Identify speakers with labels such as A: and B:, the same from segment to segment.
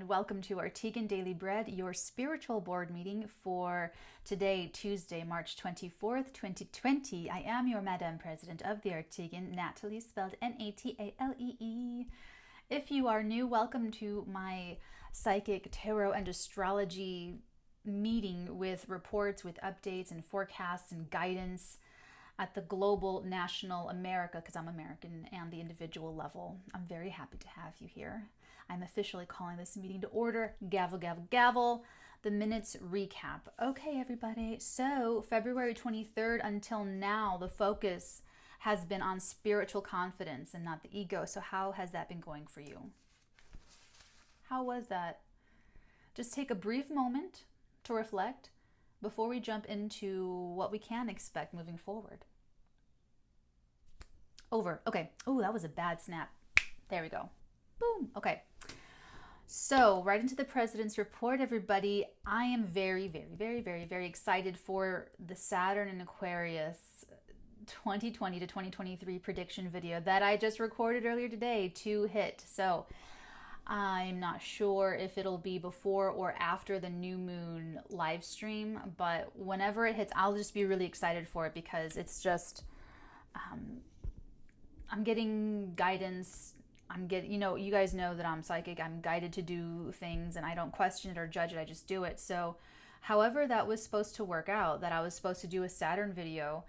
A: and welcome to Arteagan Daily Bread, your spiritual board meeting for today, Tuesday, March 24th, 2020. I am your Madam President of the Arteagan, Natalee, spelled Natalee. If you are new, welcome to my psychic, tarot, and astrology meeting with reports, with updates and forecasts and guidance at the global, national, America, because I'm American, and the individual level. I'm very happy to have you here. I'm officially calling this meeting to order. Gavel, gavel, gavel. The minutes recap. Okay, everybody. So February 23rd until now, the focus has been on spiritual confidence and not the ego. So how has that been going for you? How was that? Just take a brief moment to reflect before we jump into what we can expect moving forward. Over. Okay. Oh, that was a bad snap. There we go. Boom. Okay. So right into the President's Report, everybody. I am very, very, very, very, very excited for the Saturn and Aquarius 2020 to 2023 prediction video that I just recorded earlier today to hit. So I'm not sure if it'll be before or after the new moon live stream, but whenever it hits, I'll just be really excited for it because it's just, I'm getting guidance. You guys know that I'm psychic. I'm guided to do things and I don't question it or judge it. I just do it. So however that was supposed to work out, that I was supposed to do a Saturn video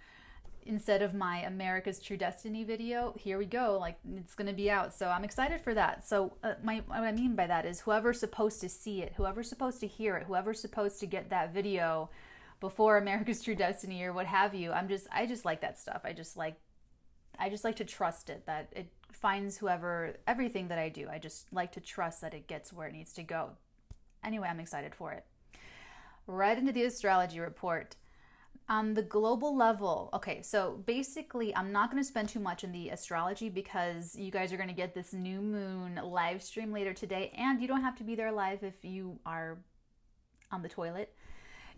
A: instead of my America's True Destiny video, here we go. Like, it's going to be out. So I'm excited for that. So what I mean by that is whoever's supposed to see it, whoever's supposed to hear it, whoever's supposed to get that video before America's True Destiny or what have you, I just like that stuff. I just like to trust it, that it finds whoever, everything that I do. I just like to trust that it gets where it needs to go. Anyway, I'm excited for it. Right into the Astrology Report. On the global level, okay, so basically I'm not going to spend too much in the astrology because you guys are going to get this new moon live stream later today, and you don't have to be there live if you are on the toilet.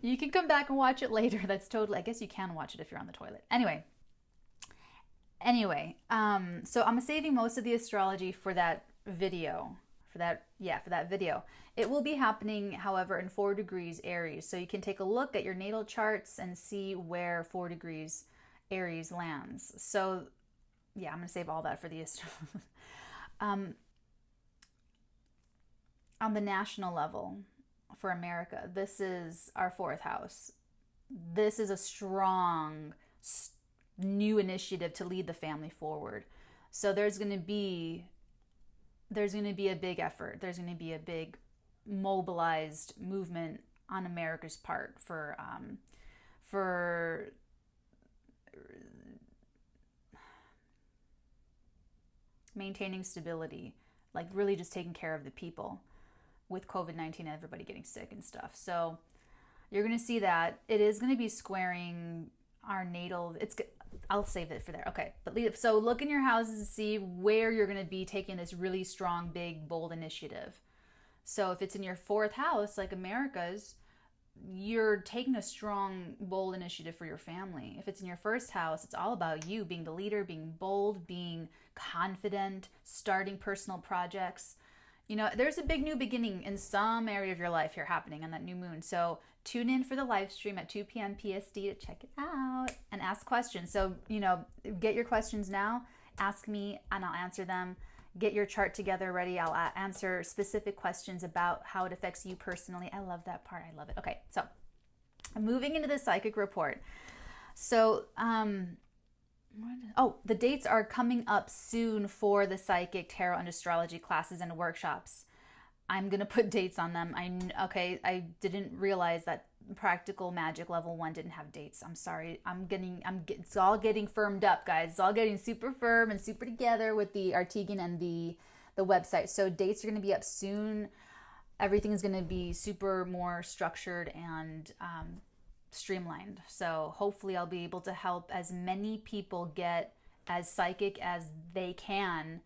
A: You can come back and watch it later. That's totally, I guess you can watch it if you're on the toilet. Anyway, so I'm saving most of the astrology for that video. For that video. It will be happening, however, in 4 degrees Aries. So you can take a look at your natal charts and see where 4 degrees Aries lands. So yeah, I'm going to save all that for the on the national level for America, this is our 4th house. This is a strong new initiative to lead the family forward. So there's going to be a big effort. There's going to be a big mobilized movement on America's part for maintaining stability, like really just taking care of the people with COVID-19, everybody getting sick and stuff. So you're going to see that it is going to be squaring our natal. I'll save it for there. Okay, but so look in your houses to see where you're going to be taking this really strong, big, bold initiative. So if it's in your 4th house, like America's, you're taking a strong, bold initiative for your family. If it's in your 1st house, it's all about you being the leader, being bold, being confident, starting personal projects. You know, there's a big new beginning in some area of your life here happening on that new moon. So tune in for the live stream at 2 p.m. PST to check it out and ask questions. So, get your questions now, ask me, and I'll answer them. Get your chart together ready. I'll answer specific questions about how it affects you personally. I love that part. I love it. Okay, so moving into the psychic report. So, the dates are coming up soon for the psychic, tarot, and astrology classes and workshops. I'm going to put dates on them. I didn't realize that Practical Magic Level 1 didn't have dates. I'm sorry. It's all getting firmed up, guys. It's all getting super firm and super together with the Arteagan and the website. So dates are going to be up soon. Everything is going to be super more structured and streamlined. So hopefully I'll be able to help as many people get as psychic as they can,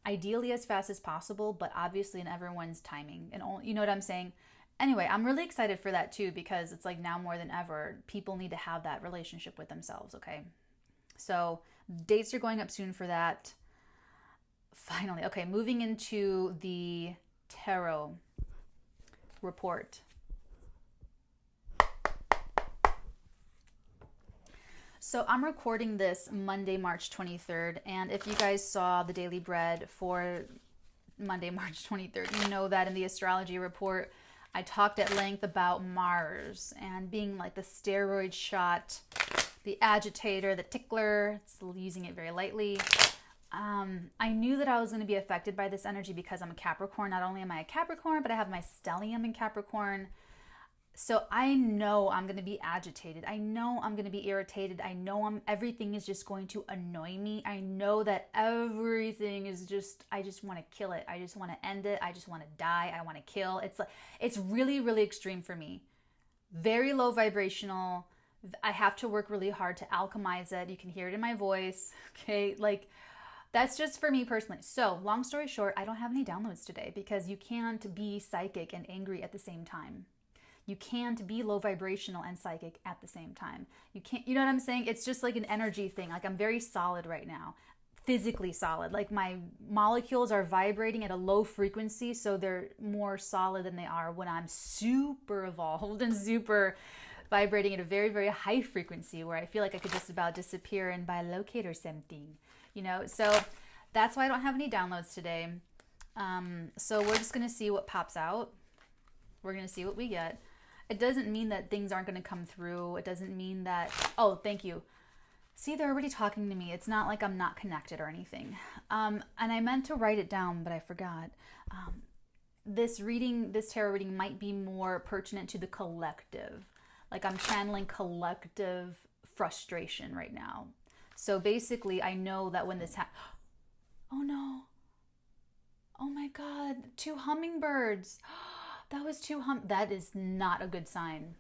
A: ideally as fast as possible, but obviously in everyone's timing. And you know what I'm saying? Anyway, I'm really excited for that too, because it's like now more than ever, people need to have that relationship with themselves, okay? So dates are going up soon for that. finally. Okay, moving into the tarot report. So I'm recording this Monday, March 23rd, and if you guys saw the Daily Bread for Monday, March 23rd, you know that in the Astrology Report, I talked at length about Mars and being like the steroid shot, the agitator, the tickler, it's using it very lightly. I knew that I was going to be affected by this energy because I'm a Capricorn. Not only am I a Capricorn, but I have my stellium in Capricorn. So I know I'm going to be agitated. I know I'm going to be irritated. I know everything is just going to annoy me. I know that everything is just, I just want to kill it. I just want to end it. I just want to die. I want to kill. It's really, really extreme for me. Very low vibrational. I have to work really hard to alchemize it. You can hear it in my voice. Okay. Like, that's just for me personally. So long story short, I don't have any downloads today because you can't be psychic and angry at the same time. You can't be low vibrational and psychic at the same time. You can't, you know what I'm saying? It's just like an energy thing. Like I'm very solid right now, physically solid. Like my molecules are vibrating at a low frequency, so they're more solid than they are when I'm super evolved and super vibrating at a very, very high frequency where I feel like I could just about disappear and bilocate or something, you know? So that's why I don't have any downloads today. So we're just going to see what pops out. We're going to see what we get. It doesn't mean that things aren't going to come through. It doesn't mean that, oh, thank you. See, they're already talking to me. It's not like I'm not connected or anything. And I meant to write it down, but I forgot. This tarot reading might be more pertinent to the collective. Like I'm channeling collective frustration right now. So basically, I know that when this happens, oh no. Oh my God, 2 hummingbirds. That was that is not a good sign.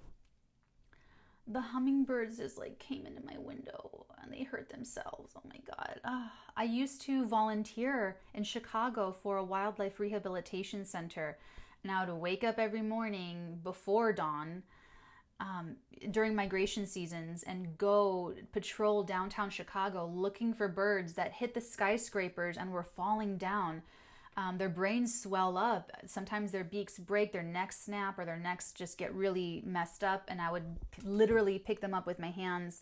A: The hummingbirds just like came into my window and they hurt themselves. Oh my God. I used to volunteer in Chicago for a wildlife rehabilitation center. And I would wake up every morning before dawn during migration seasons and go patrol downtown Chicago looking for birds that hit the skyscrapers and were falling down. Their brains swell up. Sometimes their beaks break, their necks snap, or their necks just get really messed up. And I would literally pick them up with my hands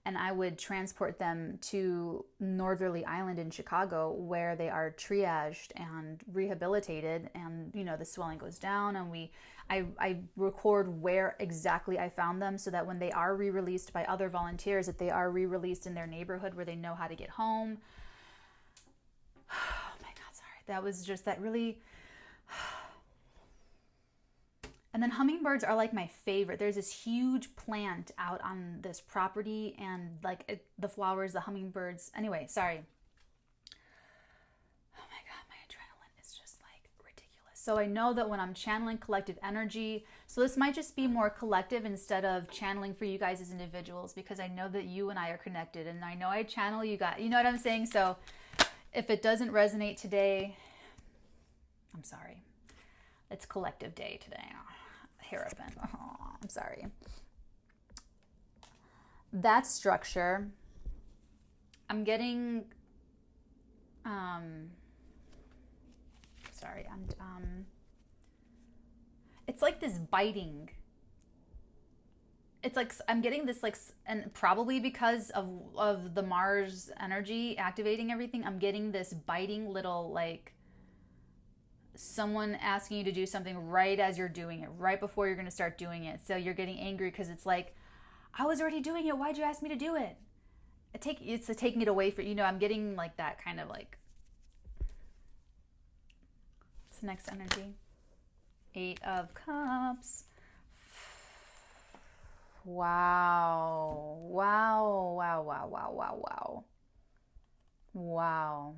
A: and I would transport them to Northerly Island in Chicago where they are triaged and rehabilitated. And, you know, the swelling goes down and I record where exactly I found them so that when they are re-released by other volunteers, that they are re-released in their neighborhood where they know how to get home. That was just that really. And then hummingbirds are like my favorite. There's this huge plant out on this property and like the flowers, the hummingbirds. Anyway, sorry. Oh my God, my adrenaline is just like ridiculous. So I know that when I'm channeling collective energy, so this might just be more collective instead of channeling for you guys as individuals because I know that you and I are connected and I know I channel you guys. You know what I'm saying? So if it doesn't resonate today, I'm sorry. It's collective day today. Hairpin. Oh, I'm sorry. That structure, I'm getting, it's like this biting. It's like I'm getting this like, and probably because of the Mars energy activating everything, I'm getting this biting little like someone asking you to do something right as you're doing it, right before you're going to start doing it. So you're getting angry because it's like, I was already doing it. Why'd you ask me to do it? It's taking it away from, you know, I'm getting like that kind of like, what's the next energy? 8 of Cups. Wow. Wow. Wow. Wow. Wow. Wow. Wow. Wow.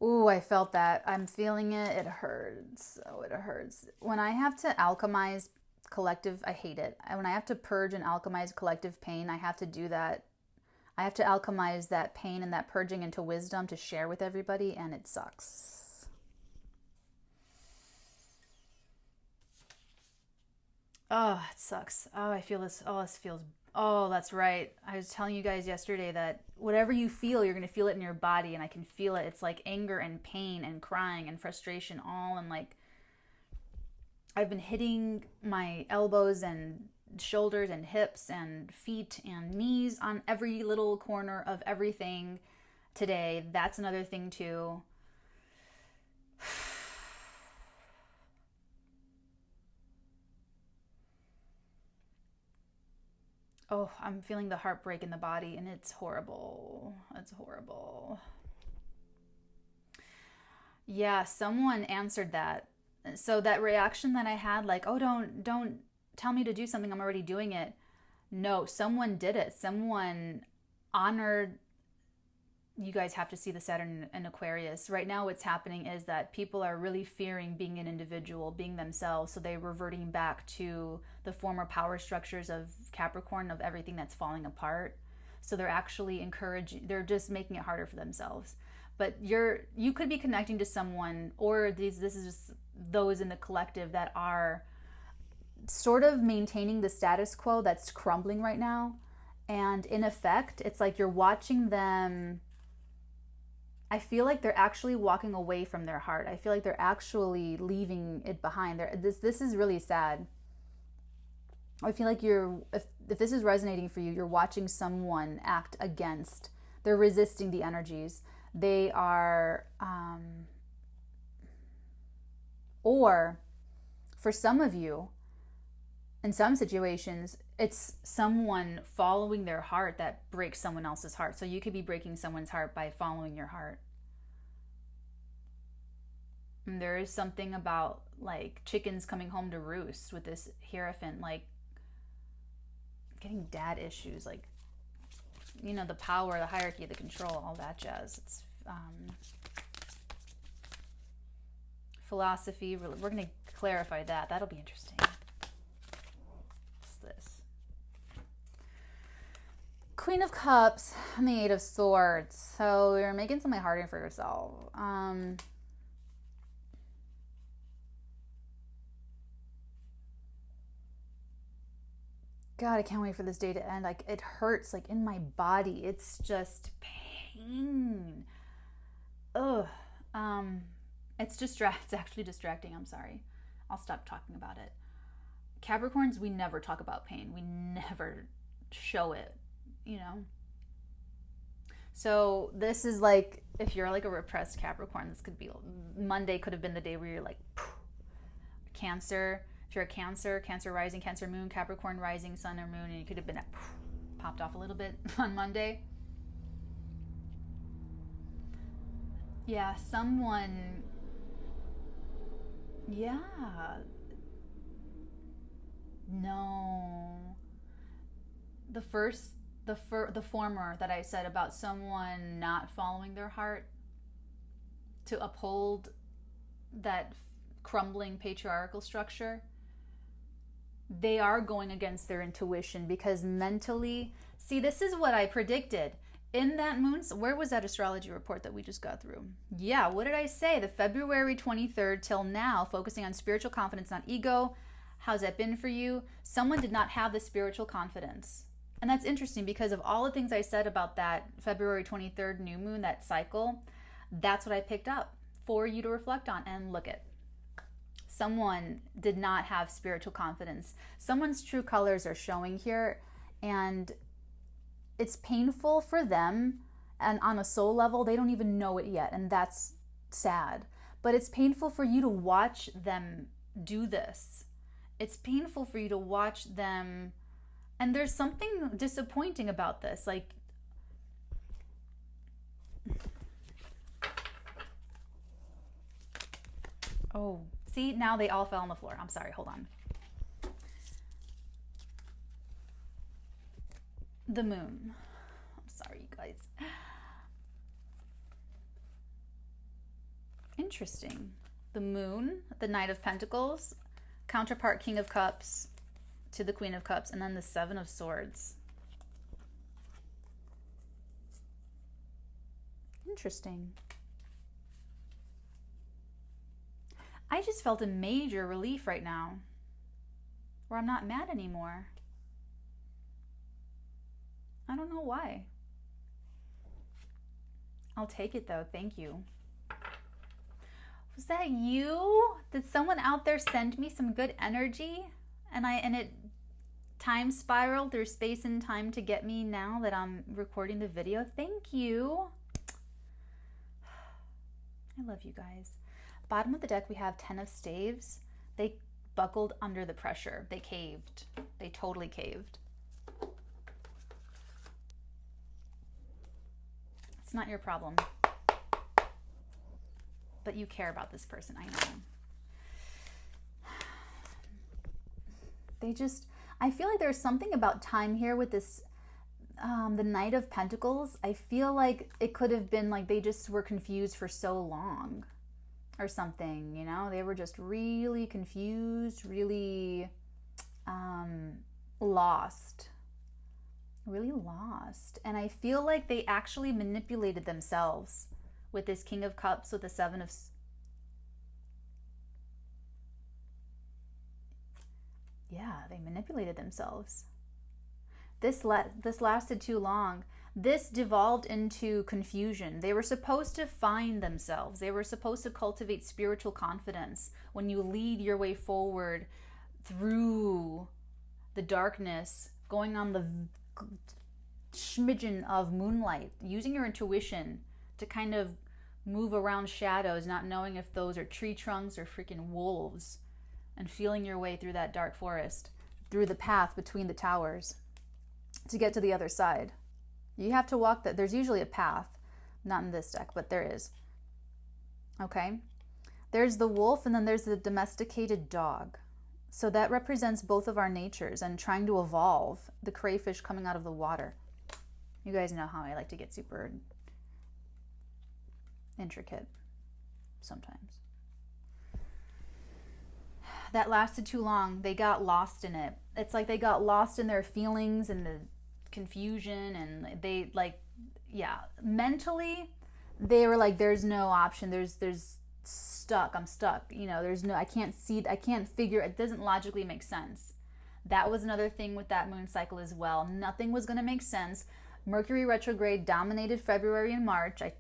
A: Ooh, I felt that. I'm feeling it. It hurts. Oh, it hurts. When I have to alchemize collective, I hate it. When I have to purge and alchemize collective pain, I have to do that. I have to alchemize that pain and that purging into wisdom to share with everybody, and it sucks. Oh, it sucks. Oh, I feel this. Oh, this feels. Oh, that's right. I was telling you guys yesterday that whatever you feel, you're going to feel it in your body, and I can feel it. It's like anger and pain and crying and frustration all, and like I've been hitting my elbows and shoulders and hips and feet and knees on every little corner of everything today. That's another thing too. Oh, I'm feeling the heartbreak in the body, and it's horrible. It's horrible. Yeah, someone answered that. So that reaction that I had, like, oh, don't tell me to do something, I'm already doing it. No, someone did it. Someone honored. You guys have to see the Saturn and Aquarius. Right now what's happening is that people are really fearing being an individual, being themselves. So they're reverting back to the former power structures of Capricorn, of everything that's falling apart. So they're actually they're just making it harder for themselves. But you could be connecting to someone, or this is just those in the collective that are sort of maintaining the status quo that's crumbling right now. And in effect, it's like you're watching them. I feel like they're actually walking away from their heart. I feel like they're actually leaving it behind. This is really sad. I feel like if this is resonating for you, you're watching someone act against. They're resisting the energies. They are, or for some of you, in some situations, it's someone following their heart that breaks someone else's heart. So you could be breaking someone's heart by following your heart. And there is something about like chickens coming home to roost with this Hierophant, like getting dad issues, like, you know, the power, the hierarchy, the control, all that jazz. It's philosophy. We're going to clarify that. That'll be interesting. This Queen of Cups and the Eight of Swords. So you're making something harder for yourself. God, I can't wait for this day to end. Like, it hurts, like, in my body. It's just pain. Ugh. It's actually distracting. I'm sorry. I'll stop talking about it. Capricorns, we never talk about pain. We never show it, you know? So this is like, if you're like a repressed Capricorn, this could be, Monday could have been the day where you're like, poof. Cancer. If you're a Cancer, Cancer rising, Cancer moon, Capricorn rising, sun or moon, and you could have been popped off a little bit on Monday. Yeah, someone. Yeah. No. The former that I said about someone not following their heart to uphold that crumbling patriarchal structure, they are going against their intuition because mentally, see, this is what I predicted. In that moon, where was that astrology report that we just got through? Yeah, what did I say? The February 23rd till now, focusing on spiritual confidence, not ego. How's that been for you? Someone did not have the spiritual confidence. And that's interesting because of all the things I said about that February 23rd new moon, that cycle, that's what I picked up for you to reflect on and look at. Someone did not have spiritual confidence. Someone's true colors are showing here, and it's painful for them, and on a soul level, they don't even know it yet, and that's sad. But it's painful for you to watch them do this. It's painful for you to watch them, and there's something disappointing about this. Like, oh, see, now they all fell on the floor. I'm sorry, hold on. The moon. I'm sorry, you guys. Interesting. The moon, the Knight of Pentacles, counterpart King of Cups to the Queen of Cups, and then the Seven of Swords. Interesting. I just felt a major relief right now, where I'm not mad anymore. I don't know why. I'll take it though. Thank you. Was that you? Did someone out there send me some good energy? And it time spiraled through space and time to get me now that I'm recording the video. Thank you. I love you guys. Bottom of the deck, we have 10 of staves. They buckled under the pressure. They caved. They totally caved. It's not your problem. But you care about this person, I know. I feel like there's something about time here with this, the Knight of Pentacles. I feel like it could have been like they just were confused for so long or something, you know? They were just really confused, really lost. Really lost. And I feel like they actually manipulated themselves with this King of Cups, with the Seven of... Yeah, they manipulated themselves. This lasted too long. This devolved into confusion. They were supposed to find themselves. They were supposed to cultivate spiritual confidence. When you lead your way forward through the darkness, going on the smidgen of moonlight, using your intuition to kind of move around shadows, not knowing if those are tree trunks or freaking wolves, and feeling your way through that dark forest, through the path between the towers to get to the other side. You have to walk that. There's usually a path, not in this deck, but there is. Okay? There's the wolf, and then there's the domesticated dog. So that represents both of our natures and trying to evolve, the crayfish coming out of the water. You guys know how I like to get super intricate sometimes. That lasted too long. They got lost in it. It's like they got lost in their feelings and the confusion, and they like, yeah, mentally they were like, there's no option. There's stuck. I'm stuck. You know, there's no, I can't figure, it doesn't logically make sense. That was another thing with that moon cycle as well. Nothing was going to make sense. Mercury retrograde dominated February and March. I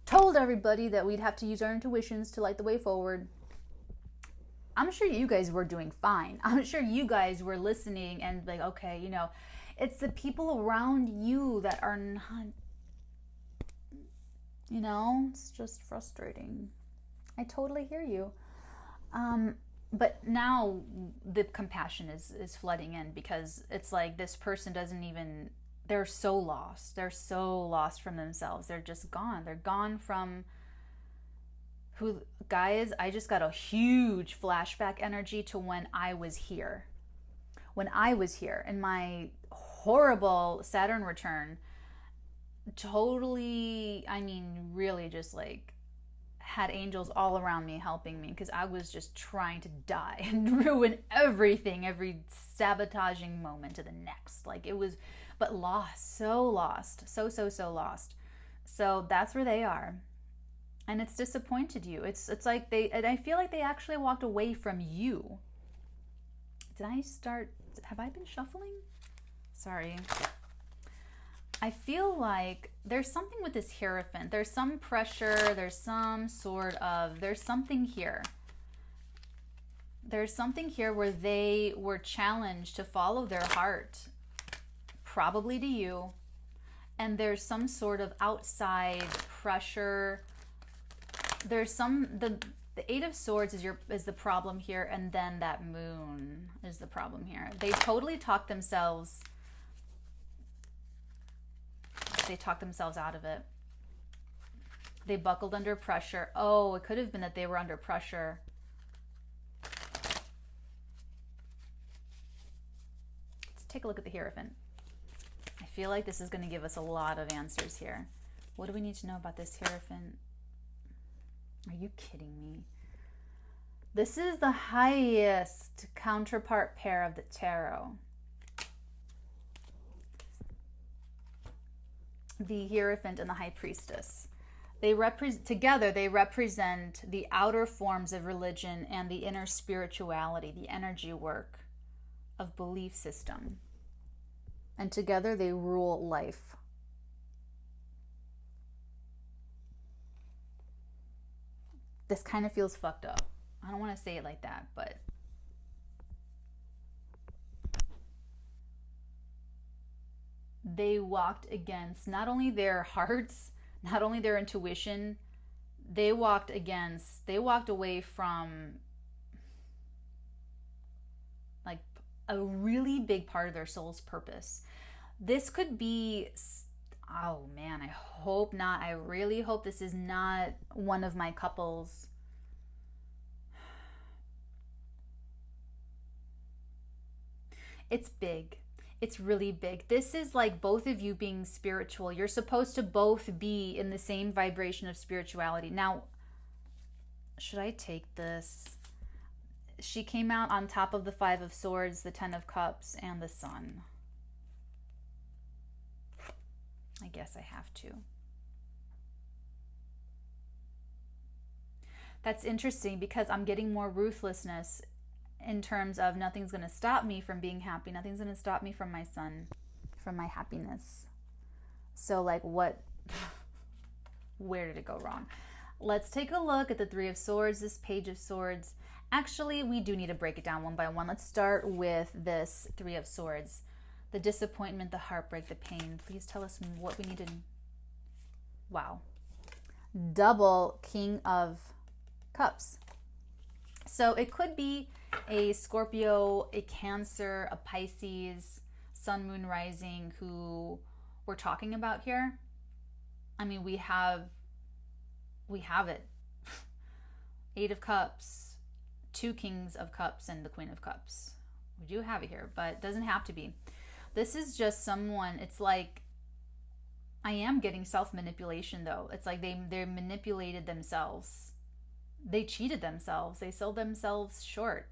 A: told everybody that we'd have to use our intuitions to light the way forward. I'm sure you guys were doing fine. I'm sure you guys were listening and like, okay, you know, it's the people around you that are not, you know, it's just frustrating. I totally hear you. But now the compassion is flooding in, because it's like this person doesn't even, they're so lost. They're so lost from themselves. They're just gone. They're gone from who, guys, I just got a huge flashback energy to when I was here. When I was here in my horrible Saturn return, totally, I mean, really just like had angels all around me helping me, because I was just trying to die and ruin everything, every sabotaging moment to the next. Like it was, but lost, so lost, so lost. So that's where they are. And it's disappointed you. It's like I feel like they actually walked away from you. Have I been shuffling? Sorry. I feel like there's something with this Hierophant. There's some pressure. There's some sort of, there's something here. There's something here where they were challenged to follow their heart, probably to you. And there's some sort of outside pressure. There's some, the Eight of Swords is the problem here, and then that moon is the problem here. They totally talked themselves out of it. They buckled under pressure. Oh, it could have been that they were under pressure. Let's take a look at the Hierophant. I feel like this is going to give us a lot of answers here. What do we need to know about this Hierophant? Are you kidding me? This is the highest counterpart pair of the tarot. The Hierophant and the High Priestess. Together they represent the outer forms of religion and the inner spirituality, the energy work of belief system. And together they rule life. This kind of feels fucked up. I don't want to say it like that, but they walked against not only their hearts, not only their intuition, they walked away from like a really big part of their soul's purpose. This could be, oh man, I hope not. I really hope this is not one of my couples. It's big. It's really big. This is like both of you being spiritual. You're supposed to both be in the same vibration of spirituality. Now, should I take this? She came out on top of the Five of Swords, the Ten of Cups, and the Sun. I guess I have to. That's interesting because I'm getting more ruthlessness in terms of nothing's going to stop me from being happy. Nothing's going to stop me from my son, from my happiness. So like what, where did it go wrong? Let's take a look at the Three of Swords, this Page of Swords. Actually, we do need to break it down one by one. Let's start with this Three of Swords. The disappointment, the heartbreak, the pain. Please tell us what we need to... Wow. Double King of Cups. So it could be a Scorpio, a Cancer, a Pisces, Sun, Moon, Rising who we're talking about here. I mean, we have it. Eight of Cups, two Kings of Cups, and the Queen of Cups. We do have it here, but it doesn't have to be. This is just someone, it's like, I am getting self-manipulation though. It's like they manipulated themselves. They cheated themselves. They sold themselves short.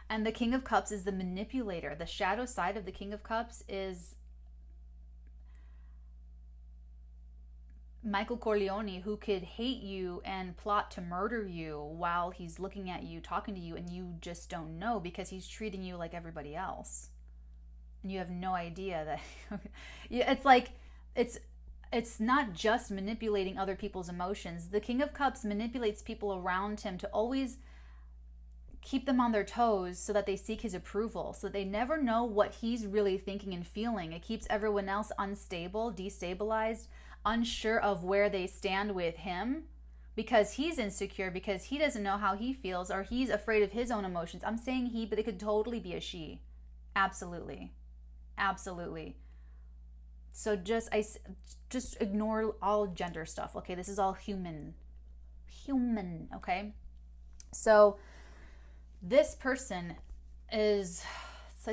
A: And the King of Cups is the manipulator. The shadow side of the King of Cups is Michael Corleone, who could hate you and plot to murder you while he's looking at you, talking to you, and you just don't know because he's treating you like everybody else. And you have no idea that... It's like, it's not just manipulating other people's emotions. The King of Cups manipulates people around him to always keep them on their toes so that they seek his approval, so that they never know what he's really thinking and feeling. It keeps everyone else unstable, destabilized, unsure of where they stand with him because he's insecure, because he doesn't know how he feels, or he's afraid of his own emotions. I'm saying he, but it could totally be a she. Absolutely. Absolutely. So just ignore all gender stuff, okay? This is all human, okay? So this person is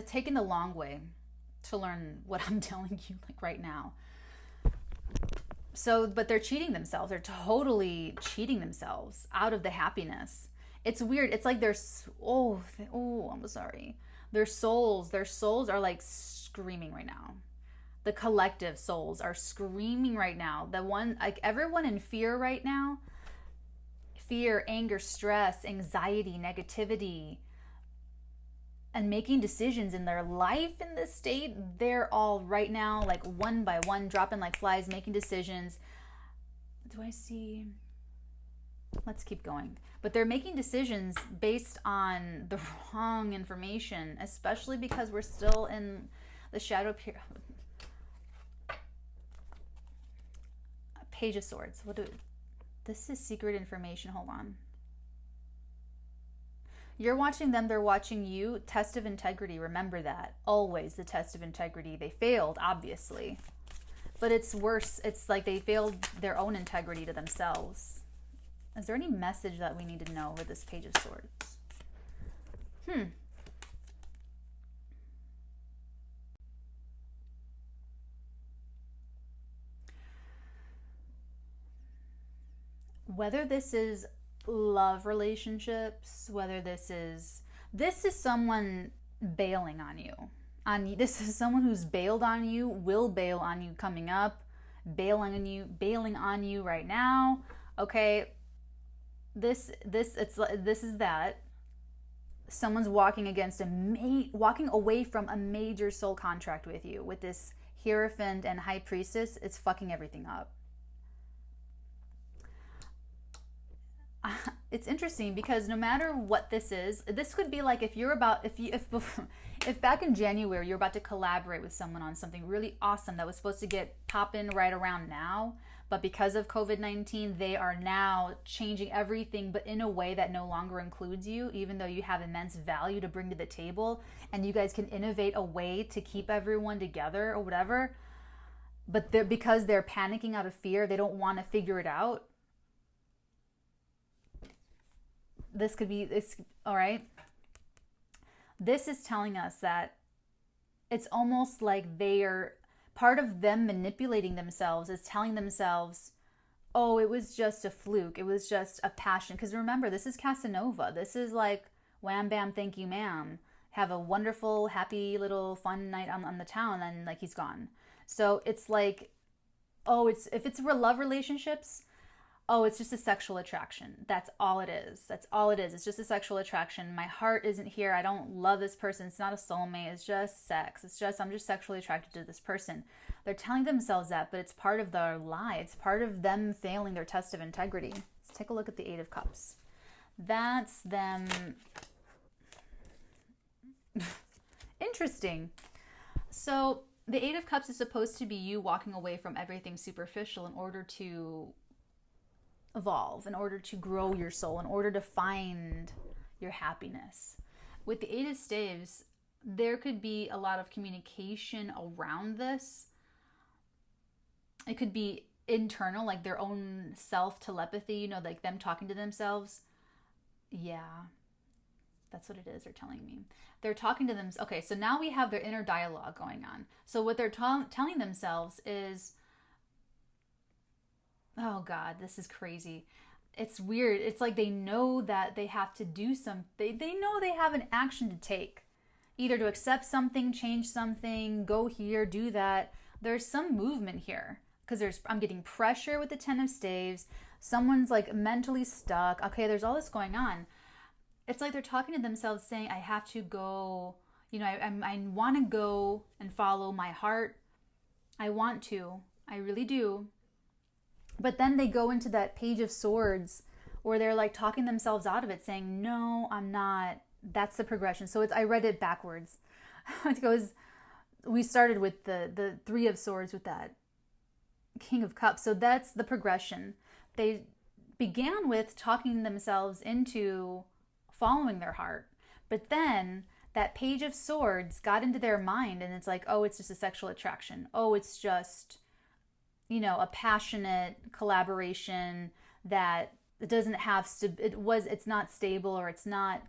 A: taking the long way to learn what I'm telling you like right now. So, but they're cheating themselves. They're totally cheating themselves out of the happiness. It's weird. It's like I'm sorry. Their souls are like screaming right now. The collective souls are screaming right now. The one, like everyone in fear right now, fear, anger, stress, anxiety, negativity, and making decisions in their life in this state, they're all right now, like one by one, dropping like flies, making decisions. Do I see? Let's keep going. But they're making decisions based on the wrong information, especially because we're still in the shadow period. Page of Swords. This is secret information. Hold on. You're watching them, they're watching you. Test of integrity. Remember that. Always the test of integrity. They failed, obviously. But it's worse. It's like they failed their own integrity to themselves. Is there any message that we need to know with this Page of Swords? Whether this is love relationships, whether this is someone bailing on you. This is someone who's bailed on you, will bail on you coming up, bailing on you right now. Okay, this is that. someone's walking against walking away from a major soul contract with you. With this Hierophant and High Priestess, it's fucking everything up. It's interesting because no matter what this is, this could be like if back in January you're about to collaborate with someone on something really awesome that was supposed to get popping right around now, but because of COVID-19 they are now changing everything, but in a way that no longer includes you, even though you have immense value to bring to the table and you guys can innovate a way to keep everyone together or whatever, but because they're panicking out of fear, they don't want to figure it out. This could be this, all right? This is telling us that it's almost like they are, part of them manipulating themselves is telling themselves, oh, it was just a fluke. It was just a passion. Because remember, this is Casanova. This is like, wham, bam, thank you, ma'am. Have a wonderful, happy little fun night on the town, and like he's gone. So it's like, oh, if it's love relationships, oh, it's just a sexual attraction. That's all it is. That's all it is. It's just a sexual attraction. My heart isn't here. I don't love this person. It's not a soulmate. It's just sex. I'm just sexually attracted to this person. They're telling themselves that, but it's part of their lie. It's part of them failing their test of integrity. Let's take a look at the Eight of Cups. That's them. Interesting. So the Eight of Cups is supposed to be you walking away from everything superficial in order to evolve, in order to grow your soul, in order to find your happiness. With the Eight of Staves, there could be a lot of communication around this. It could be internal, like their own self-telepathy, like them talking to themselves. Yeah, that's what it is, they're telling me. They're talking to them. Okay, so now we have their inner dialogue going on. So what they're telling themselves is, oh God, this is crazy. It's weird. It's like they know that they have to do something. They know they have an action to take. Either to accept something, change something, go here, do that. There's some movement here. Because I'm getting pressure with the Ten of Staves. Someone's like mentally stuck. Okay, there's all this going on. It's like they're talking to themselves saying, I have to go, I want to go and follow my heart. I want to. I really do. But then they go into that Page of Swords where they're like talking themselves out of it, saying, no, I'm not. That's the progression. So I read it backwards. It goes, we started with the Three of Swords with that King of Cups. So that's the progression. They began with talking themselves into following their heart. But then that Page of Swords got into their mind and it's like, oh, it's just a sexual attraction. Oh, it's just, a passionate collaboration that it doesn't have, it's not stable or it's not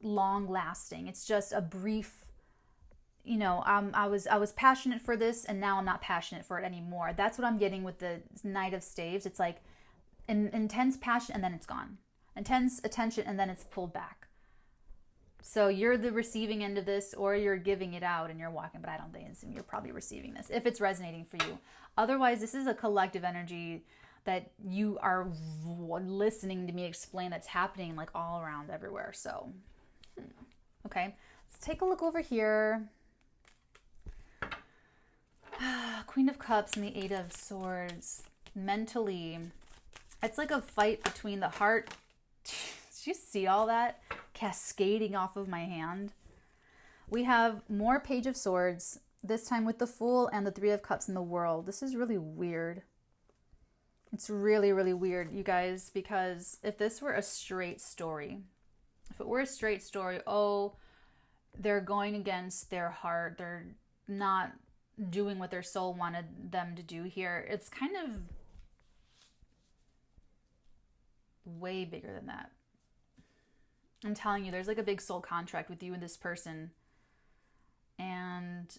A: long lasting. It's just a brief, I was passionate for this and now I'm not passionate for it anymore. That's what I'm getting with the Knight of Staves. It's like intense passion and then it's gone. Intense attention and then it's pulled back. So you're the receiving end of this or you're giving it out and you're walking, but I don't think you're probably receiving this if it's resonating for you. Otherwise, this is a collective energy that you are listening to me explain that's happening like all around everywhere. So, okay, let's take a look over here. Queen of Cups and the Eight of Swords. Mentally, it's like a fight between the heart. Did you see all that cascading off of my hand? We have more Page of Swords, this time with the Fool and the Three of Cups in the World. This is really weird. It's really, really weird, you guys, because if this were a straight story, oh, they're going against their heart. They're not doing what their soul wanted them to do here. It's kind of way bigger than that. I'm telling you, there's like a big soul contract with you and this person. And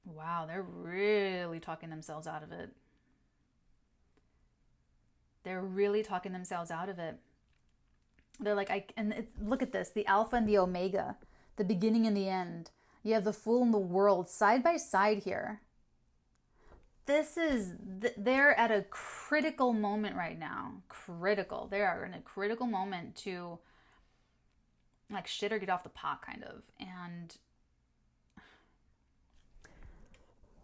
A: wow, they're really talking themselves out of it. They're really talking themselves out of it. They're like, look at this, the Alpha and the Omega, the beginning and the end. You have the Fool and the World side by side here. they're at a critical moment right now. Critical. They are in a critical moment to like shit or get off the pot, kind of. And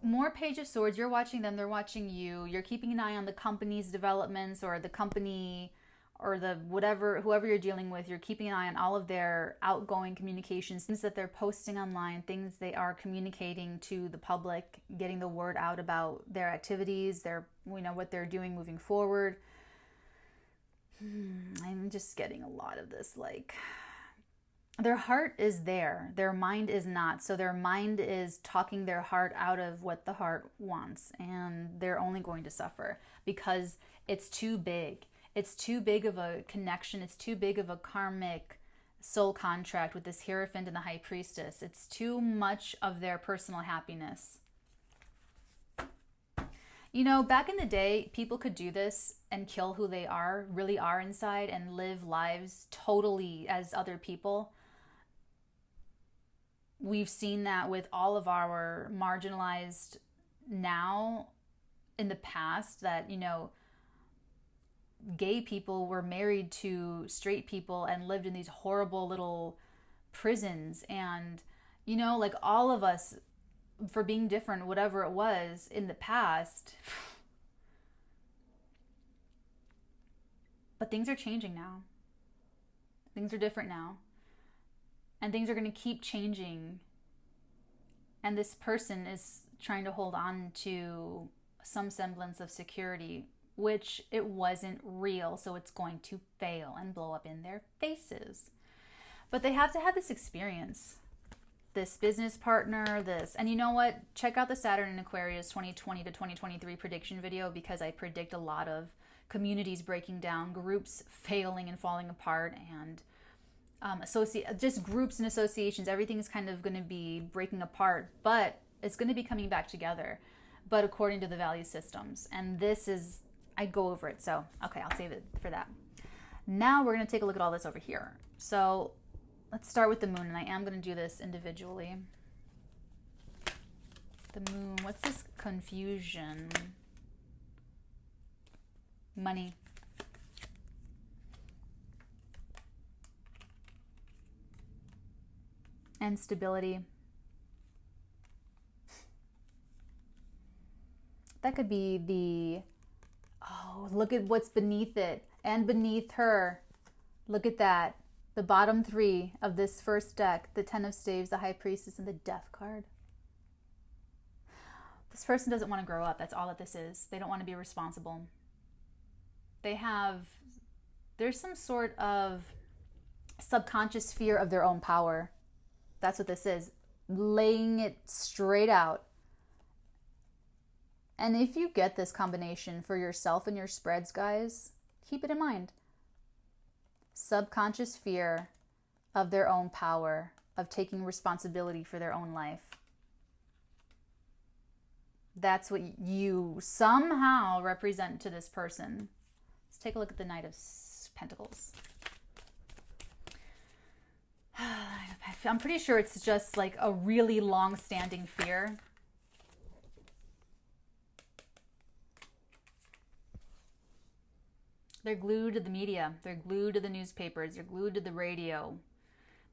A: more Page of Swords, you're watching them, they're watching you. You're keeping an eye on the company's developments, or the company, or the whatever, whoever you're dealing with. You're keeping an eye on all of their outgoing communications, things that they're posting online, things they are communicating to the public, getting the word out about their activities, their, you know, what they're doing moving forward. I'm just getting a lot of this, like, their heart is there, their mind is not. So their mind is talking their heart out of what the heart wants, and they're only going to suffer because it's too big. It's too big of a connection. It's too big of a karmic soul contract with this Hierophant and the High Priestess. It's too much of their personal happiness. You know, back in the day, people could do this and kill who they are, really are inside, and live lives totally as other people. We've seen that with all of our marginalized now, in the past, that, you know, gay people were married to straight people and lived in these horrible little prisons. And, you know, like, all of us, for being different, whatever it was in the past. But things are changing now. Things are different now. And things are going to keep changing. And this person is trying to hold on to some semblance of security, which it wasn't real. So it's going to fail and blow up in their faces. But they have to have this experience. This business partner, this. And you know what? Check out the Saturn in Aquarius 2020 to 2023 prediction video, because I predict a lot of communities breaking down, groups failing and falling apart, and just groups and associations. Everything's kind of going to be breaking apart, but it's going to be coming back together, but according to the value systems. And this is, I go over it. So, okay, I'll save it for that. Now we're going to take a look at all this over here. So let's start with the moon, and I am going to do this individually. The moon, what's this confusion? Money. And stability. That could be the, oh, look at what's beneath it and beneath her. Look at that. The bottom three of this first deck, the Ten of Staves, the High Priestess, and the Death card. This person doesn't want to grow up. That's all that this is. They don't want to be responsible. There's some sort of subconscious fear of their own power. That's what this is. Laying it straight out. And if you get this combination for yourself and your spreads, guys, keep it in mind. Subconscious fear of their own power, of taking responsibility for their own life. That's what you somehow represent to this person. Let's take a look at the Knight of Pentacles. I'm pretty sure it's just like a really long-standing fear. They're glued to the media. They're glued to the newspapers. They're glued to the radio.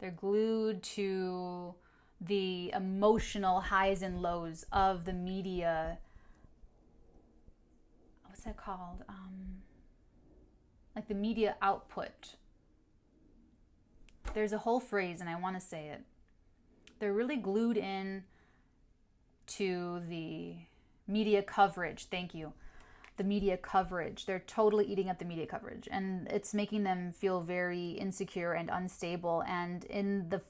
A: They're glued to the emotional highs and lows of the media. What's that called? Like the media output. There's a whole phrase, and I want to say it. They're really glued in to the media coverage. Thank you. The media coverage. They're totally eating up the media coverage, and it's making them feel very insecure and unstable. And in the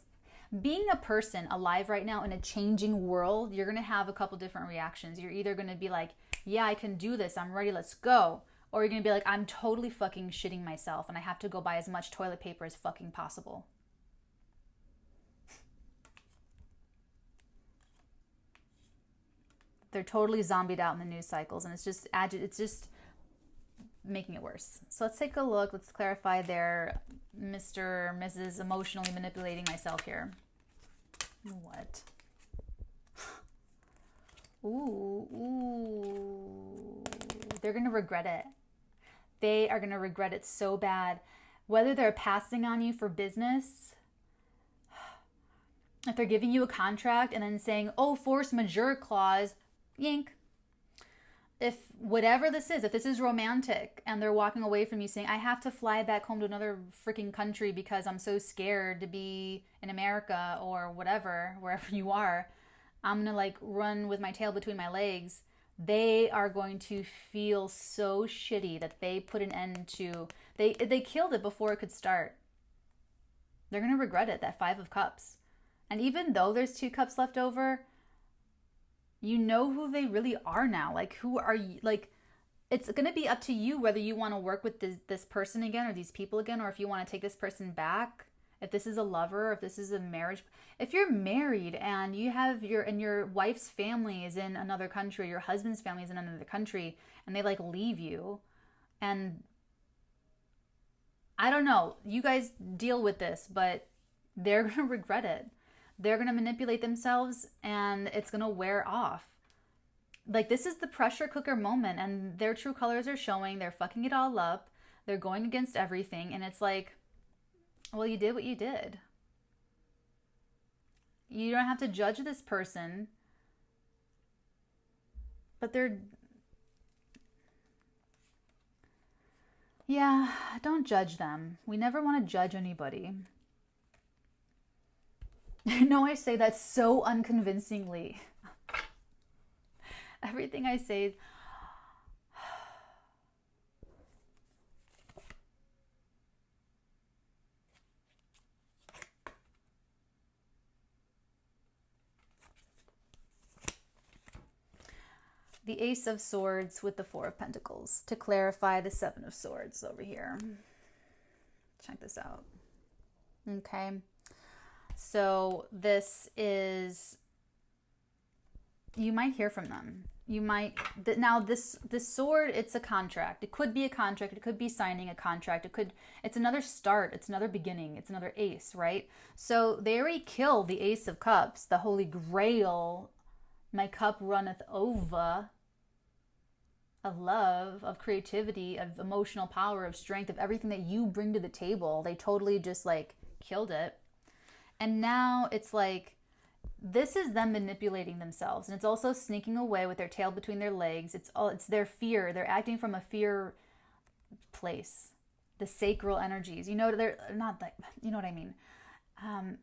A: being a person alive right now in a changing world, you're going to have a couple different reactions. You're either going to be like, yeah, I can do this. I'm ready. Let's go. Or you're going to be like, I'm totally fucking shitting myself, and I have to go buy as much toilet paper as fucking possible. They're totally zombied out in the news cycles, and it's just making it worse. So let's take a look. Let's clarify their Mr. Mrs. emotionally manipulating myself here. What? Ooh, ooh. They're going to regret it. They are going to regret it so bad. Whether they're passing on you for business, if they're giving you a contract and then saying, oh, force majeure clause, yank. If whatever this is, if this is romantic and they're walking away from you saying, I have to fly back home to another freaking country because I'm so scared to be in America or whatever, wherever you are, I'm going to like run with my tail between my legs. They are going to feel so shitty that they put an end to, they killed it before it could start. They're going to regret it, that 5 of Cups. And even though there's 2 cups left over, you know who they really are now. Like, who are you? Like, it's going to be up to you whether you want to work with this person again or these people again, or if you want to take this person back. If this is a lover, if this is a marriage. If you're married and you have your wife's family is in another country, your husband's family is in another country, and they like leave you, and I don't know, you guys deal with this, but they're going to regret it. They're going to manipulate themselves and it's going to wear off. Like, this is the pressure cooker moment and their true colors are showing. They're fucking it all up. They're going against everything. And it's like, well, you did what you did. You don't have to judge this person. But yeah, don't judge them. We never want to judge anybody. I know I say that so unconvincingly. Everything I say. The Ace of Swords with the 4 of Pentacles to clarify the 7 of Swords over here. Check this out. Okay. So this is, you might hear from them. You might, now this sword, it's a contract. It could be a contract. It could be signing a contract. It's another start. It's another beginning. It's another ace, right? So they already killed the Ace of Cups, the Holy Grail. My cup runneth over, of love, of creativity, of emotional power, of strength, of everything that you bring to the table. They totally just like killed it. And now it's like, this is them manipulating themselves. And it's also sneaking away with their tail between their legs. It's their fear. They're acting from a fear place. The sacral energies. You know, they're not like, you know what I mean?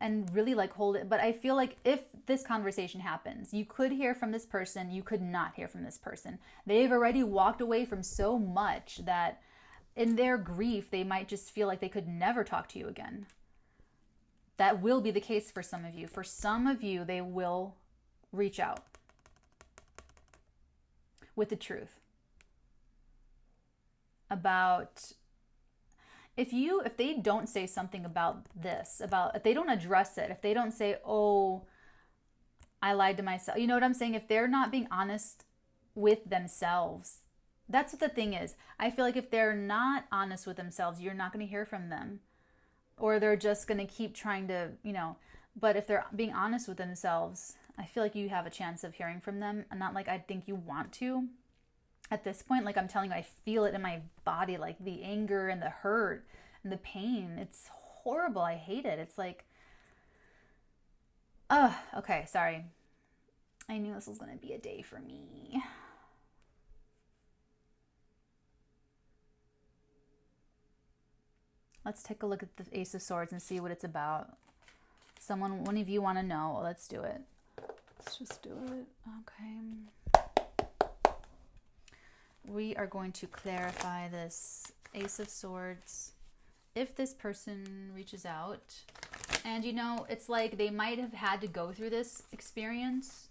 A: And really like hold it. But I feel like if this conversation happens, you could hear from this person. You could not hear from this person. They've already walked away from so much that in their grief, they might just feel like they could never talk to you again. That will be the case for some of you. For some of you, they will reach out with the truth about, if they don't say something about this, if they don't address it, if they don't say, oh, I lied to myself, you know what I'm saying? If they're not being honest with themselves, that's what the thing is. I feel like if they're not honest with themselves, you're not going to hear from them. Or they're just going to keep trying to, but if they're being honest with themselves, I feel like you have a chance of hearing from them. And not like I think you want to at this point. Like I'm telling you, I feel it in my body, like the anger and the hurt and the pain. It's horrible. I hate it. It's like, okay, sorry. I knew this was going to be a day for me. Let's take a look at the Ace of Swords and see what it's about. One of you want to know. Let's do it. Let's just do it. Okay. We are going to clarify this Ace of Swords. If this person reaches out, and it's like they might have had to go through this experience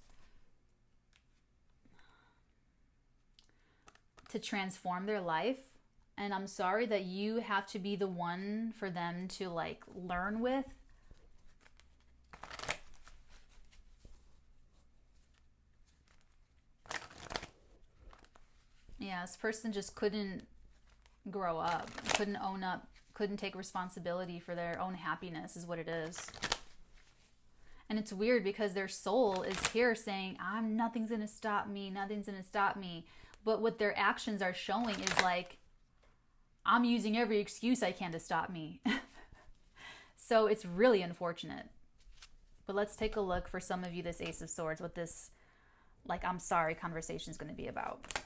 A: to transform their life. And I'm sorry that you have to be the one for them to like learn with. Yeah, this person just couldn't grow up, couldn't own up, couldn't take responsibility for their own happiness is what it is. And it's weird because their soul is here saying, nothing's going to stop me. Nothing's going to stop me. But what their actions are showing is like, I'm using every excuse I can to stop me. So it's really unfortunate. But let's take a look for some of you, this Ace of Swords, what this, like, I'm sorry conversation is going to be about.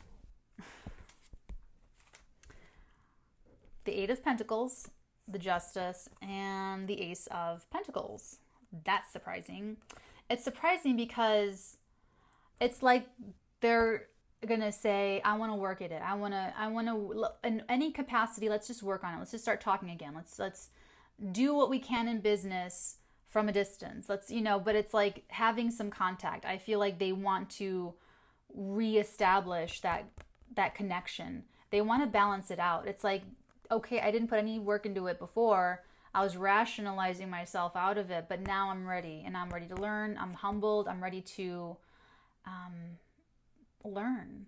A: The Eight of Pentacles, the Justice, and the Ace of Pentacles. That's surprising. It's surprising because it's like they're gonna say, I want to work at it. I want to, in any capacity, let's just work on it. Let's just start talking again. Let's do what we can in business from a distance. Let's, but it's like having some contact. I feel like they want to reestablish that connection. They want to balance it out. It's like, okay, I didn't put any work into it before. I was rationalizing myself out of it, but now I'm ready, and I'm ready to learn. I'm humbled. I'm ready to learn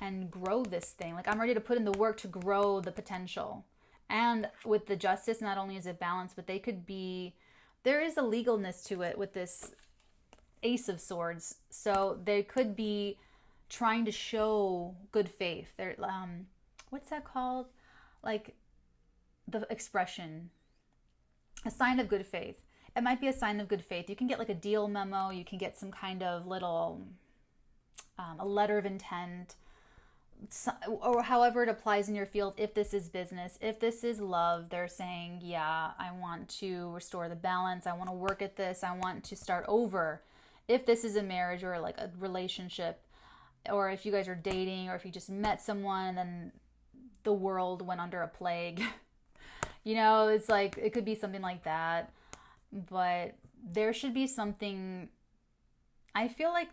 A: and grow this thing. Like, I'm ready to put in the work to grow the potential. And with the Justice, not only is it balanced, but there is a legalness to it with this Ace of Swords. So they could be trying to show good faith. They're, what's that called? Like the expression, a sign of good faith. It might be a sign of good faith. You can get like a deal memo. You can get some kind of little, a letter of intent, or however it applies in your field. If this is business, if this is love, they're saying, yeah, I want to restore the balance. I want to work at this. I want to start over. If this is a marriage or like a relationship, or if you guys are dating, or if you just met someone, then the world went under a plague. It's like, it could be something like that. But there should be something, I feel like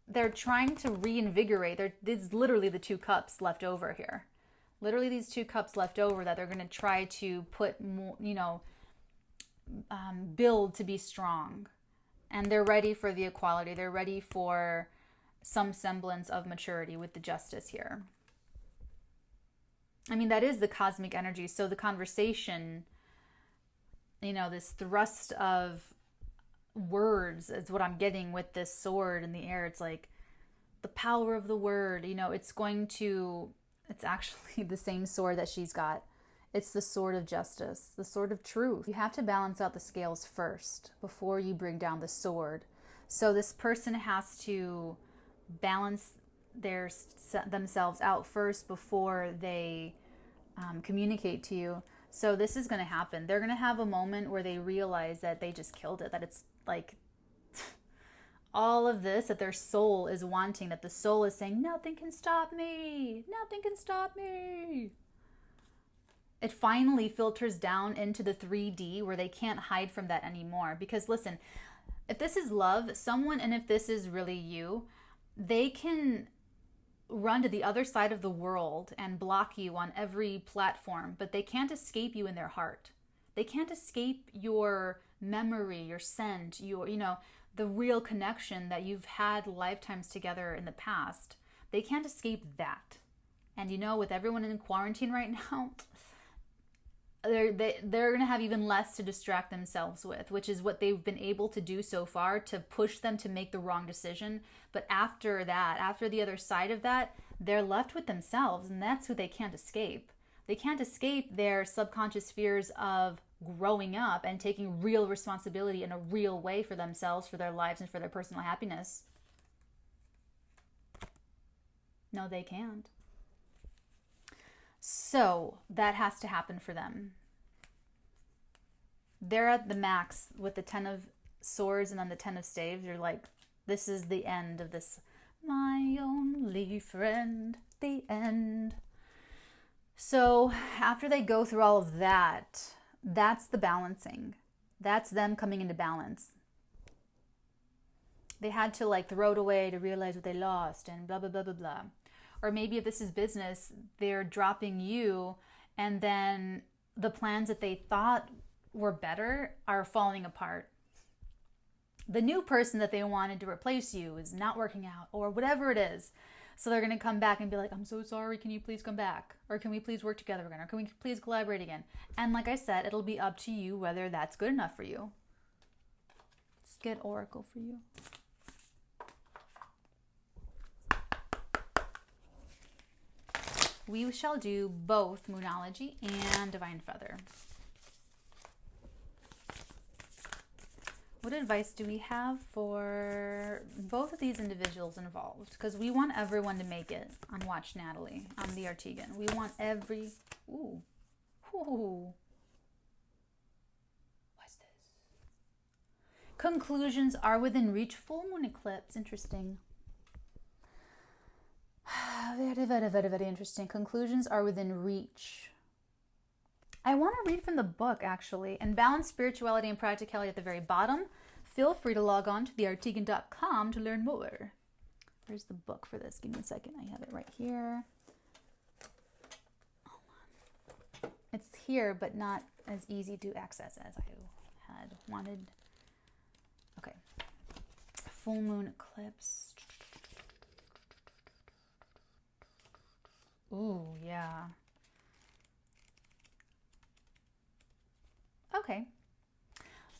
A: they're trying to reinvigorate. There's literally the 2 cups left over here. Literally these 2 cups left over that they're going to try to put more, build to be strong. And they're ready for the equality. They're ready for some semblance of maturity with the Justice here. I mean, that is the cosmic energy. So the conversation, this thrust of words is what I'm getting with this sword in the air. It's like the power of the word. It's actually the same sword that she's got. It's the sword of justice, the sword of truth. You have to balance out the scales first before you bring down the sword. So this person has to balance themselves out first before they communicate to you. So this is going to happen. They're going to have a moment where they realize that they just killed it, that it's like all of this that their soul is wanting, that the soul is saying, nothing can stop me. Nothing can stop me. It finally filters down into the 3D where they can't hide from that anymore. Because listen, if this is love, and if this is really you, they can run to the other side of the world and block you on every platform, but they can't escape you in their heart. They can't escape your memory, your scent, the real connection that you've had lifetimes together in the past. They can't escape that. And with everyone in quarantine right now, they're going to have even less to distract themselves with, which is what they've been able to do so far to push them to make the wrong decision. But after the other side of that, they're left with themselves, and that's who they can't escape. They can't escape their subconscious fears of growing up and taking real responsibility in a real way for themselves, for their lives, and for their personal happiness. No, they can't. So that has to happen for them. They're at the max with the 10 of Swords and then the 10 of Staves. You're like, this is the end of this. My only friend, the end. So after they go through all of that, that's the balancing. That's them coming into balance. They had to throw it away to realize what they lost and blah, blah, blah, blah, blah. Or maybe if this is business, they're dropping you, and then the plans that they thought were better are falling apart. The new person that they wanted to replace you is not working out, or whatever it is. So they're going to come back and be like, I'm so sorry, can you please come back? Or can we please work together again? Or can we please collaborate again? And like I said, it'll be up to you whether that's good enough for you. It's get Oracle for you. We shall do both Moonology and Divine Feather. What advice do we have for both of these individuals involved? Because we want everyone to make it on WatchNatalee, on the Arteagan. We want every... Ooh. Ooh. What's this? Conclusions are within reach. Full moon eclipse. Interesting. Very, very, very, very interesting. Conclusions are within reach. I want to read from the book, actually. And Balance Spirituality and Practicality at the very bottom. Feel free to log on to thearteagan.com to learn more. Where's the book for this? Give me a second. I have it right here. Hold on. It's here, but not as easy to access as I had wanted. Okay. Full moon eclipse. Ooh, yeah. Okay.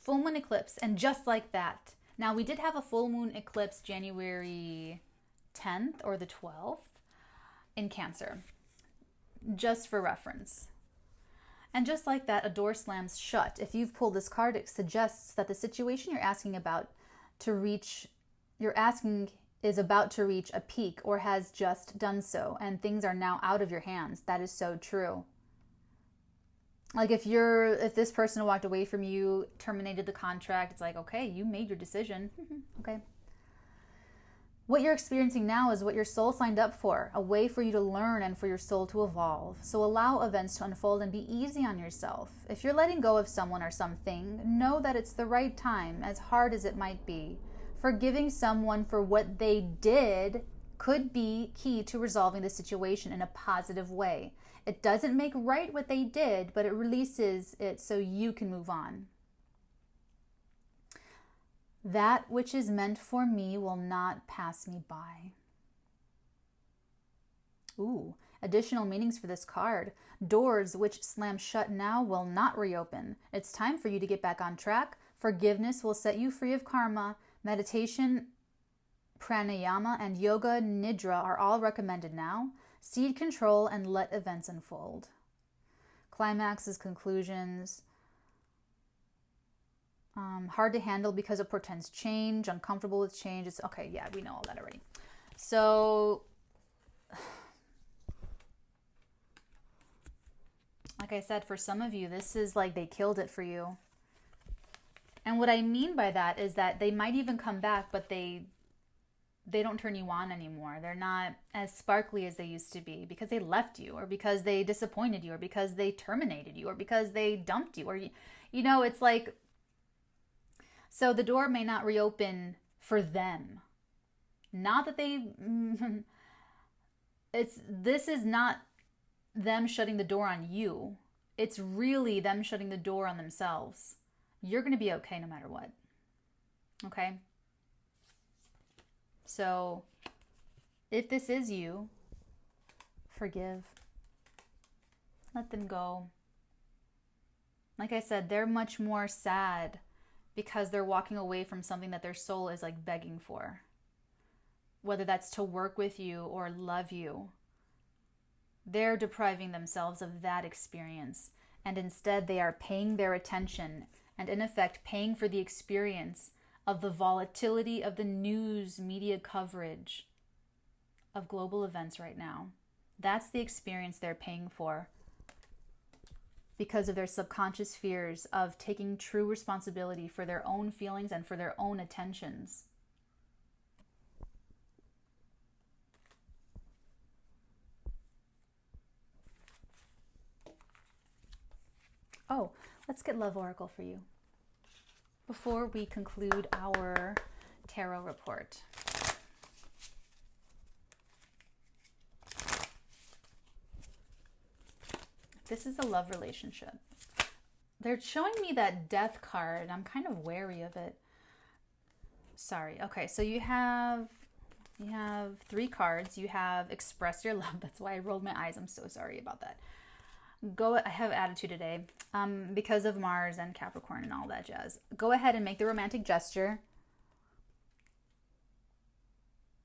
A: Full moon eclipse, and just like that. Now, we did have a full moon eclipse January 10th or the 12th in Cancer, just for reference. And just like that, a door slams shut. If you've pulled this card, it suggests that the situation you're asking is about to reach a peak or has just done so, and things are now out of your hands. That is so true. Like if this person walked away from you, terminated the contract, it's like, okay, you made your decision. Okay. What you're experiencing now is what your soul signed up for, a way for you to learn and for your soul to evolve. So allow events to unfold and be easy on yourself. If you're letting go of someone or something, know that it's the right time, as hard as it might be. Forgiving someone for what they did could be key to resolving the situation in a positive way. It doesn't make right what they did, but it releases it so you can move on. That which is meant for me will not pass me by. Ooh, additional meanings for this card. Doors which slam shut now will not reopen. It's time for you to get back on track. Forgiveness will set you free of karma. Meditation, pranayama, and yoga nidra are all recommended now. Seed control and let events unfold. Climaxes, conclusions. Hard to handle because it portends change. Uncomfortable with change. It's okay. Yeah, we know all that already. So, like I said, for some of you, this is like they killed it for you. And what I mean by that is that they might even come back, but they don't turn you on anymore. They're not as sparkly as they used to be because they left you, or because they disappointed you, or because they terminated you, or because they dumped you, or, it's like, so the door may not reopen for them. Not that this is not them shutting the door on you. It's really them shutting the door on themselves. You're going to be okay no matter what. Okay? So, if this is you, forgive. Let them go. Like I said, they're much more sad because they're walking away from something that their soul is like begging for. Whether that's to work with you or love you. They're depriving themselves of that experience. And instead they are paying their attention and in effect paying for the experience of the volatility of the news media coverage of global events right now. That's the experience they're paying for because of their subconscious fears of taking true responsibility for their own feelings and for their own attentions. Oh, let's get Love Oracle for you before we conclude our tarot report. This is a love relationship. They're showing me that Death card. I'm kind of wary of it. Sorry. Okay, so you have 3 cards. You have Express Your Love. That's why I rolled my eyes. I'm so sorry about that. I have attitude today because of Mars and Capricorn and all that jazz. Go ahead and make the romantic gesture.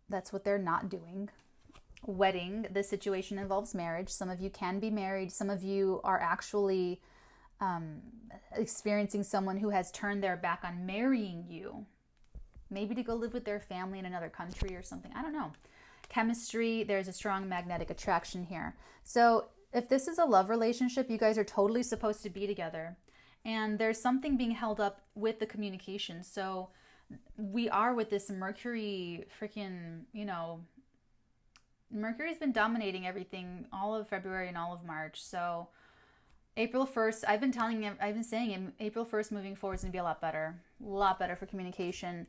A: That's what they're not doing. Wedding, the situation involves marriage. Some of you can be married. Some of you are actually experiencing someone who has turned their back on marrying you. Maybe to go live with their family in another country or something. I don't know. Chemistry, there's a strong magnetic attraction here. So if this is a love relationship, you guys are totally supposed to be together. And there's something being held up with the communication. So we are with this Mercury freaking, you know, Mercury's been dominating everything all of February and all of March. So April 1st, I've been saying April 1st moving forward is going to be a lot better for communication.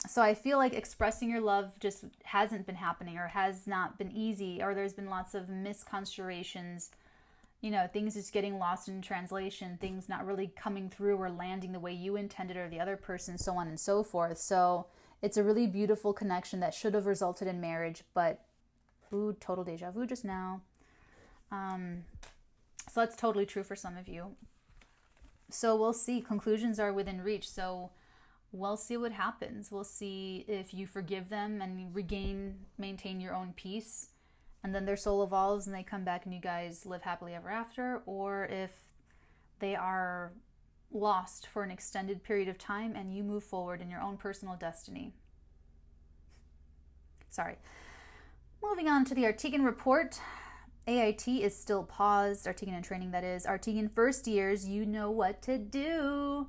A: So I feel like expressing your love just hasn't been happening, or has not been easy, or there's been lots of misconstruations, you know, things just getting lost in translation, things not really coming through or landing the way you intended or the other person, so on and so forth. So it's a really beautiful connection that should have resulted in marriage, but ooh, total deja vu just now. So that's totally true for some of you. So we'll see. Conclusions are within reach. So we'll see what happens. We'll see if you forgive them and maintain your own peace, and then their soul evolves and they come back and you guys live happily ever after, or if they are lost for an extended period of time and you move forward in your own personal destiny. Sorry. Moving on to the Arteagan Report. AIT is still paused. Arteagan in training, that is. Arteagan first years, you know what to do.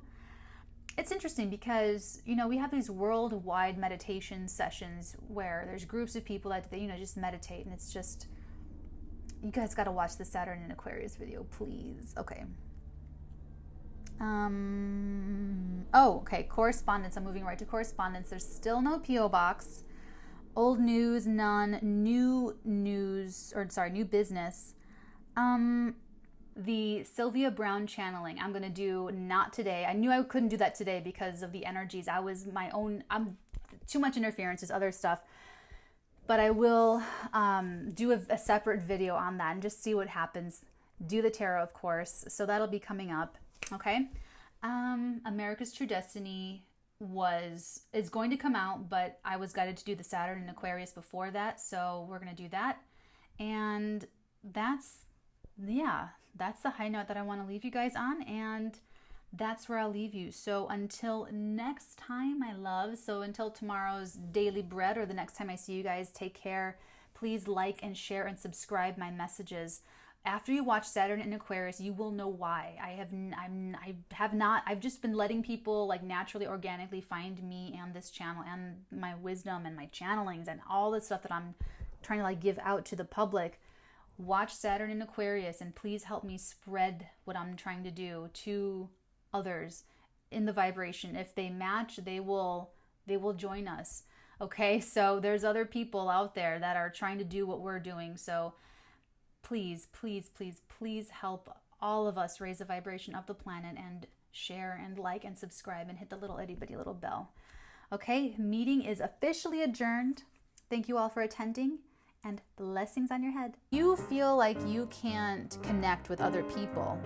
A: It's interesting because, you know, we have these worldwide meditation sessions where there's groups of people that, you know, just meditate, and it's just, you guys got to watch the Saturn in Aquarius video, please. Okay. Okay, correspondence. I'm moving right to correspondence. There's still no P.O. box. Old news, none. New business. The Sylvia Brown channeling, I'm going to do not today. I knew I couldn't do that today because of the energies. I'm too much interference, there's other stuff. But I will do a separate video on that and just see what happens. Do the tarot, of course. So that'll be coming up. Okay. America's True Destiny is going to come out, but I was guided to do the Saturn in Aquarius before that. So we're going to do that. And that's the high note that I want to leave you guys on, and that's where I'll leave you. So until next time, my love, so until tomorrow's daily bread or the next time I see you guys, take care. Please like and share and subscribe my messages. After you watch Saturn in Aquarius, you will know why. I've just been letting people like naturally, organically find me and this channel and my wisdom and my channelings and all the stuff that I'm trying to like give out to the public. Watch Saturn in Aquarius and please help me spread what I'm trying to do to others in the vibration. If they match, they will join us. Okay, so there's other people out there that are trying to do what we're doing. So please, please, please, please help all of us raise the vibration of the planet and share and like and subscribe and hit the little itty bitty little bell. Okay, meeting is officially adjourned. Thank you all for attending. And blessings on your head. You feel like you can't connect with other people,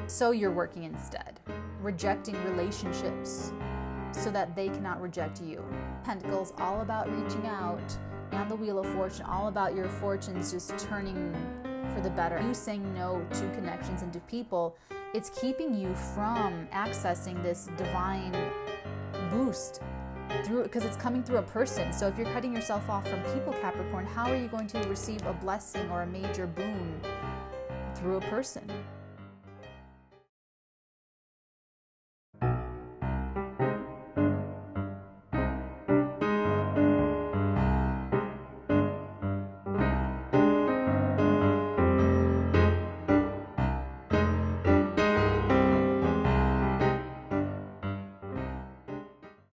A: so you're working instead, rejecting relationships so that they cannot reject you. Pentacles, all about reaching out, and the Wheel of Fortune, all about your fortunes just turning for the better. You saying no to connections and to people, it's keeping you from accessing this divine boost because it's coming through a person. So if you're cutting yourself off from people, Capricorn, how are you going to receive a blessing or a major boon through a person?